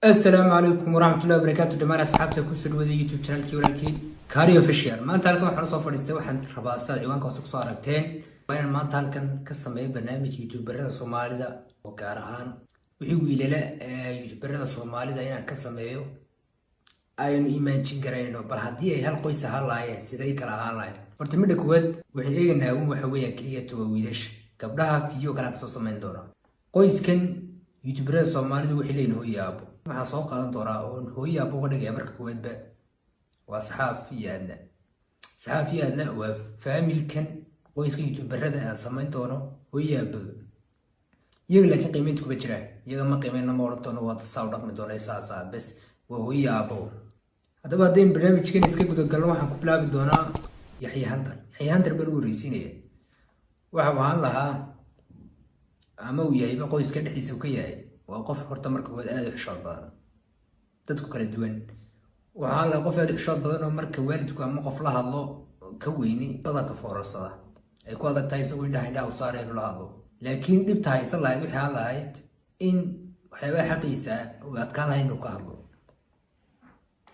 السلام عليكم ورحمة الله وبركاته جماعة أصحابتي كوسر وذا يوتيوب channel كي ولكن كاريو فيشير ما أنت هلكن وحنا صوف فريستي وحن رباصة عيوان كوسك صارتين وين ما أنت هلكن كسمي برنامج يوتيوب بردا الصومالي دا وكارهان وحيو إلى لا يوتيوب بردا الصومالي دا إنا كسميو أيون إيمان تشجرينه برهدي أي هالقيس هاللاية سيداي كلا هاللاية ورتمد كود وحين إيجن ناوم وحوية كلية توويلش قبلها فيديو كان بسوس من دورة قيس كان يوتيوب بردا الصومالي وحين لين هو يابو waxaan soo qaadan doonaa oo hooyaa buu dhigay marka koowaadba waa saxaafiyaadna waa familkan qoyska youtuberada aan samayn doono hooyaa buu iyaga laakiin qiimeyntu kuma jiraan iyaga ma qiimeynna ma oran doono waa tasaw dhaqmi doona isaasa bas waa hooyaa buu hadaba hadeen barnaamijkan iska gudo galno waxaan ku bilaabi doonaa Yaxya Hunter bal wareysinaya waxa waan lahaa ama uu yahay qoyska dhexdiisa ka yahay وقف horta marka hore aad u xishood badan dadku kala duwan waxa la qof aad u xishood badan oo marka waalidku ama qof la hadlo ka weyni badanka foorarsada ay ku adag tahay soo indhaha u saareen la hadlo laakiin dhibta haysan lahayd waxa lahayd in waxyaabo xaqiisa oo aad ka lahayn ka hadlo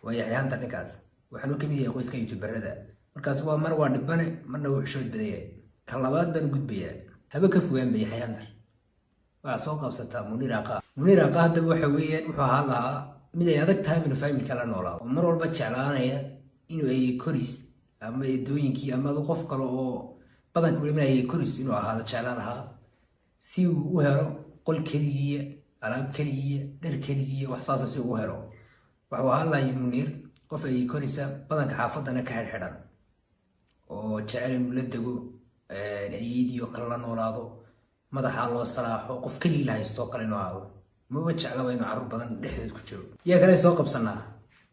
way Yaxya Hunter ninkaas waxaan u kamid yahay qoyska youtuberada markaas waa mar waa dhibane marna uu xishood badan yahay kan labaad baan gudbaya haba ka fogaan bay Yaxya Hunter وعصوم قبضتها منير عقا هذا وحويا وحالها مدى يدك تايم إنه فاهم الكلام ولا ومرة البتش على إنه أي كوريس أما يدوين كي أما ذو قف قالوا بدن كل من أي كوريس إنه هذا شعلانها سيو وهرو قل كلية علام كلية در كلية وحصاص سيو وهرو وحالها يمنير قف أي كوريس بدن كحافظ أنا كهر حرام وشعر ملدقو العيدي وكلنا ولاضو madaxa loo salaaxo qof kaliya la haysto kale noocaado ma wajaclaba inuu carruur badan dhexdeed ku jiro yaa kale soo qabsanaa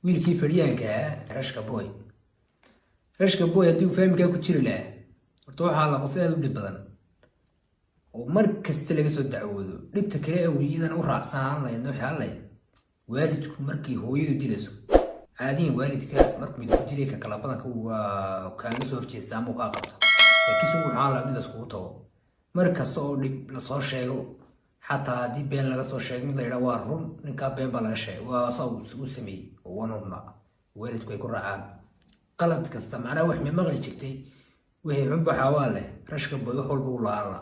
wiilkii fadhiyaanka rashka boy hadii uu familka ku jiri lahaa horta waxa la qof aad u dhib badan oo mar kasta laga soo dacwoodo dhibta kale ee wiidan u raacsan lahayd waxa la waalidku markii hooyadu dilayso caadiin waalidka markuu mid ku jiray ka kala badan waa kaaga soo horjeesta ama ka qabta laakiin soo waxa la mid isku tago markasta oo dib la soo sheego xataa hadii been laga soo sheego mid la yiraahdo waa run ninka been baa laga sheegay waa saw uu sameeyay oo wanuna waalidku ay ku raacaan qalad kasta macna wax ma maqli jirtay wixii xun baa xawaale rashka boy wax walba u laala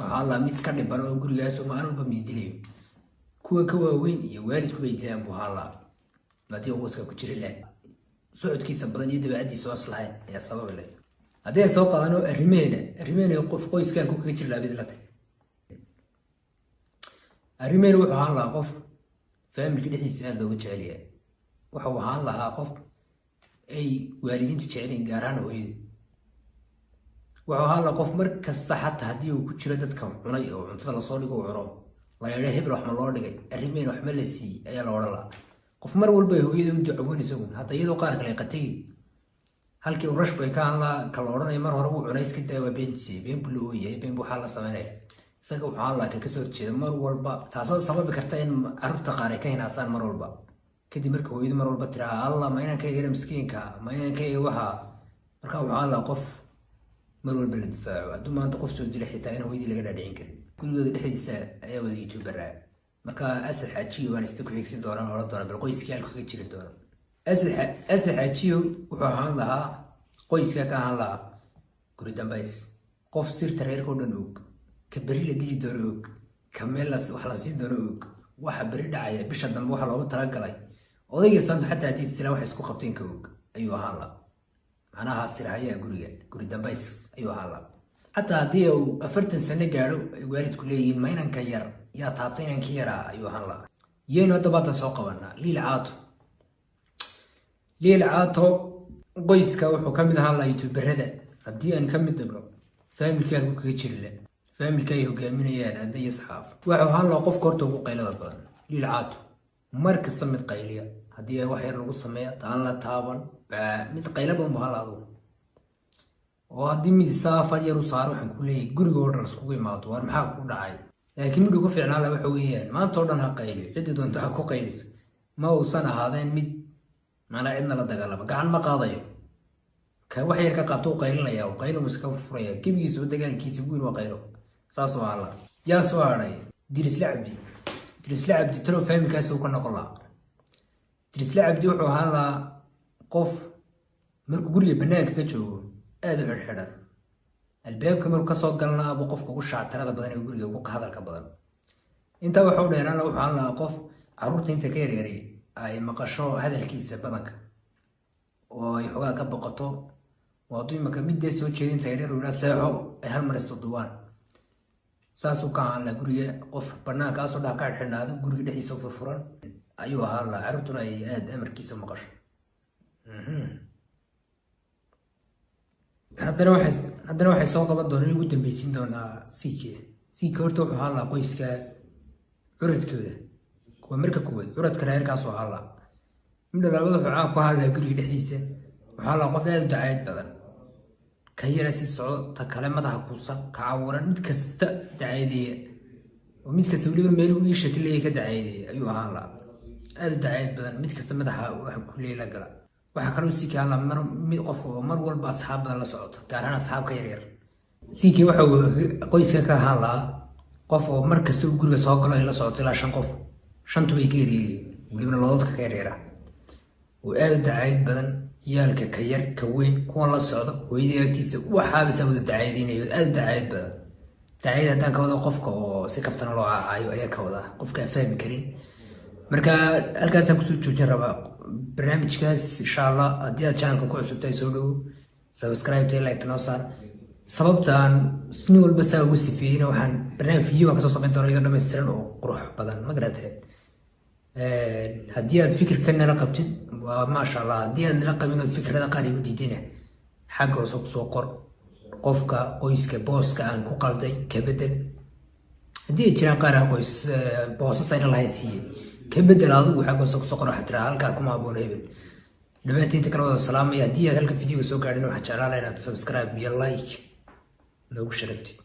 waxa la mid ka dhiban oo gurigaas oo maalba miidilay kuwa ka waaweyn iyo waalidku bay dilaan buu hala madii qoyska ku jiri leh socodkiisa badan iyo dabeecadiisa waslahay ayaa sabab leh hadii soo qaadano arimeena qof qoyskan ku kaga jir laabid la tay arimeena wuxuu ahaan lahaa qof familka dhexdiisa aad looga jecel yahay wuxuu ahaan lahaa qof ay waalidiintu jeceliin gaar ahaan hooyada wuxuu ahaan lahaa qof mar kasta xataa haddii uu ku jiro dadka cunay oo cuntada lasoo dhigo cuno la yidhaa hebel wax ma loo dhigay arimeena wax ma la siiyey ayaa la odhan lahaa qof mar walba hooyada u ducawoonaysa hatta iyadoo qaar kale qatay halkii uu rush bay ka hadla kala oranay mar hore uu cunays ka daawa beenti been buu yahay been buu xal la sameeyay isaga waxa Allah ka soo jeedo mar walba taasoo sababi karta in arrinta qaar ay ka hinaasaan mar walba kadib markii hooyadu mar walba tiraa Allah ma inaan ka yeerin miskiinka ma inaan ka yeerin waxa marka waxa Allah qof mar walba la difaaco aduu maanta qof soo dilay xitaa in hooyadii laga dhaadhicin karin gurigooda dhexdiisa ayaa wada youtuber marka asal xajiyo waan iska ku xigsin doonaan hore doona bal qoyskii halka ka jiri doona أسح حجيو وحان لها قويس كان لها كل دمبايس قف سير ترير كودنوك كبريل دي دروك كمل وحلاسين دروك واحد بريد عيا بيش دم واحد لو ترجلي وضيق صند حتى هتي استلوا حسكو خبطين كوك أيوة هلا معناها استر هيا كل دمبايس أيوة هلا حتى هتي أفرتن سنة قالوا وارد كليين ما ينكير يا تعطينا كيرا أيوة هلا ين هذا بعد سوق ونا ليل عاطو qoyska wuxuu kamid ahaa la youtuberada hadii aan kamid dagno familkan ku kaga jirile familkay hogaaminayaan aday asxaaf waxa ahaan loo qof korto ugu qaylada badan lil caato mar kasta mid qayliya hadii ay wax yar lagu sameeyo taan la taaban mid qayla badan baa la ado oo hadii mid saafar yar u saaro waxaan ku leeyahay gurigooda la isku imaado war maxaa ku dhacay laakiin mid ugu fiicnaa la waxa weeyaan maanta oo dhan ha qayliyo cid doonta ha ku qaylis ma uusan ahaadeen mid معنا عندنا لا دغالما gacan ma qaadayo ka wax yar ka qabto qaylinaya oo qaylo muska furaya kibigiisu dagaalkiisa guul waa qaylo saas oo alla yaa soo haray diris lacbi Dirisle Cabdi talo familkaas uu ka noqon lahaa. Dirisle Cabdi wuxuu ahaan lahaa qof markuu guriga banaanka ka joogo aad u xidhan albaabka markuu kasoo galna abuu qofka ugu shaatarada badan ee guriga ugu hadalka badan. intaa wuxuu dheeraan wuxuu ahaan lahaa qof caruurta inta ka yaryari ay maqasho hadalkiisa badanka oo ay xogaa ka boqoto waa duu imaka midday soo jeedinta yaryar uu yidhaa seexo ay hal mar istuduwaan. saasuu ka ahaan lahaa guriga qof banaankaasoo dhaha ka xidhnaado guriga dhexdiisa u furfuran ayuu ahaan lahaa caruurtuna ay aad amarkiisa maqasho. haddana waxay soo qaban doonaan ugu dambeysiin doonaa siike horta wuxuu ahaan lahaa qoyska curadkooda kuwa marka koowaad curadka reerkaasoo ahaan lahaa midha labada wuxuu caan ku ahaan lahaa guriga dhexdiisa wuxuu ahaan lahaa qof aad u dacaayad badan ka yara si socdo ta kale madaxa kuusan ka cawuran mid kasta dacaayadeeya oo mid kasta weliba meel uu ii shakileeya ka dacaayadeeya ayuu ahaan lahaa aad u dacaayad badan mid kasta madaxa waxa ku leela gala. waxaa kaloo siike ahaan lahaa mid qof oo mar walba asxaab badan la socoto gaar ahaan asxaabka yaryar. siike waxa uu qoyska ka ahaan lahaa qof oo mar kasta uu guriga soo galo ay la socoto ilaa 5 qof 5 bay ka yaryareen weliba loodadka ka yaryara oo aad u dacaayad badan yaalka ka yar ka weyn kuwan la socdo hooyadii agtiisa waxaaba saa wada dacaayadinayo aad u dacaayad badan. dacaayad haddaan ka wado qofka oo si kaftana loo caacayo ayaa ka wadaa qofka aan fahmi karin. marka halkaasaan kusoo joojin rabaa barnaamijkaas insha allah. haddii aad channelka ku cusubtahay soo dhowo subscribe tay like noo saar. sababtaan nin walba saa ugu sifeeyeyna waxaan barnaamij video kasoo samayn doona iga dhammaystiran oo qurux badan ma garatee. haddii aad fikirka nala qabtid waa maasha allah. haddii aad nala qabin ood fikrada qaar igu diidina xagga hoose kusoo qor qofka qoyska booska aan ku qalday ka bedel. haddii ay jiraan qaar aan qoys boosas ayna lahayn siiye ka bedel adigu xagga hoose kusoo qor waxaad tiraa halkaa kuma habboona hebel. dhammaantiinta kala wada salaamaya. haddii aad halka videoga soo gaadhin waxaan jeclaan lahaa inaad subscribe iyo like noogu sharaftid.